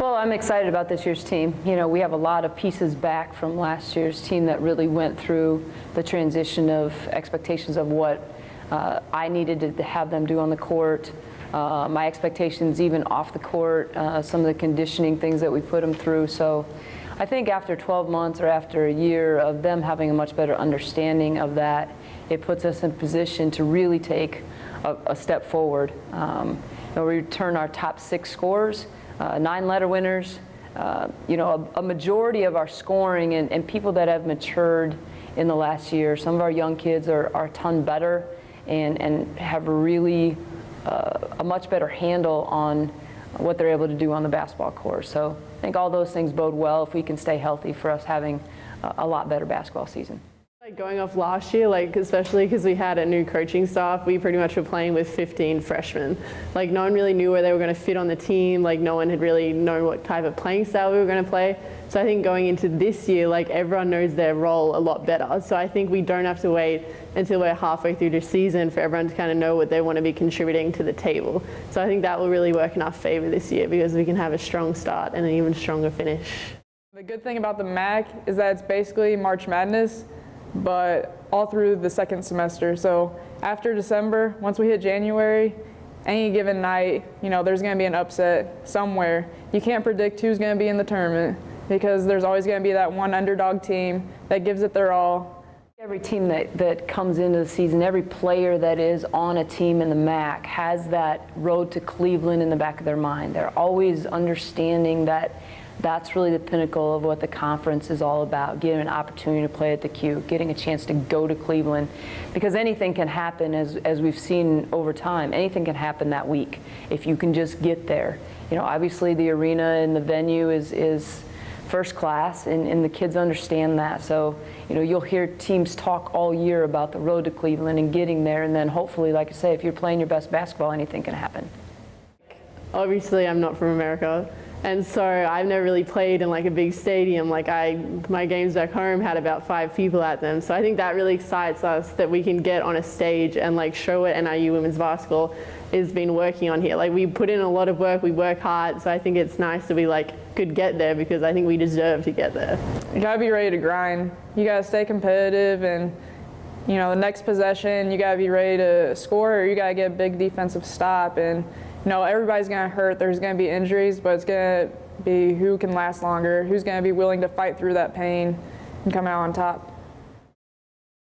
Well, I'm excited about this year's team. You know, we have a lot of pieces back from last year's team that really went through the transition of expectations of what I needed to have them do on the court, my expectations even off the court, some of the conditioning things that we put them through. So I think after 12 months or after a year of them having a much better understanding of that, it puts us in position to really take a step forward. We return our top 6 scorers, 9-letter winners, a majority of our scoring and people that have matured in the last year. Some of our young kids are a ton better and have really a much better handle on what they're able to do on the basketball court. So I think all those things bode well if we can stay healthy for us having a lot better basketball season. Going off last year, especially because we had a new coaching staff, we pretty much were playing with 15 freshmen. No one really knew where they were going to fit on the team. No one had really known what type of playing style we were going to play. So I think going into this year, everyone knows their role a lot better. So I think we don't have to wait until we're halfway through the season for everyone to kind of know what they want to be contributing to the table. So I think that will really work in our favor this year because we can have a strong start and an even stronger finish. The good thing about the MAC is that it's basically March Madness, but all through the second semester. So after December, once we hit January, any given night, there's going to be an upset somewhere. You can't predict who's going to be in the tournament because there's always going to be that one underdog team that gives it their all. Every team that comes into the season, every player that is on a team in the MAC has that road to Cleveland in the back of their mind. They're always understanding that that's really the pinnacle of what the conference is all about, getting an opportunity to play at the Q, getting a chance to go to Cleveland, because anything can happen, as we've seen over time. Anything can happen that week if you can just get there. Obviously the arena and the venue is first class, and the kids understand that. So, you'll hear teams talk all year about the road to Cleveland and getting there, and then hopefully, like I say, if you're playing your best basketball, anything can happen. Obviously, I'm not from America. And so I've never really played in a big stadium. My games back home had about 5 people at them. So I think that really excites us that we can get on a stage and show what NIU women's basketball has been working on here. We put in a lot of work, we work hard. So I think it's nice that we could get there because I think we deserve to get there. You gotta be ready to grind. You gotta stay competitive, and the next possession you gotta be ready to score, or you gotta get a big defensive stop. And everybody's going to hurt. There's going to be injuries, but it's going to be who can last longer, who's going to be willing to fight through that pain and come out on top.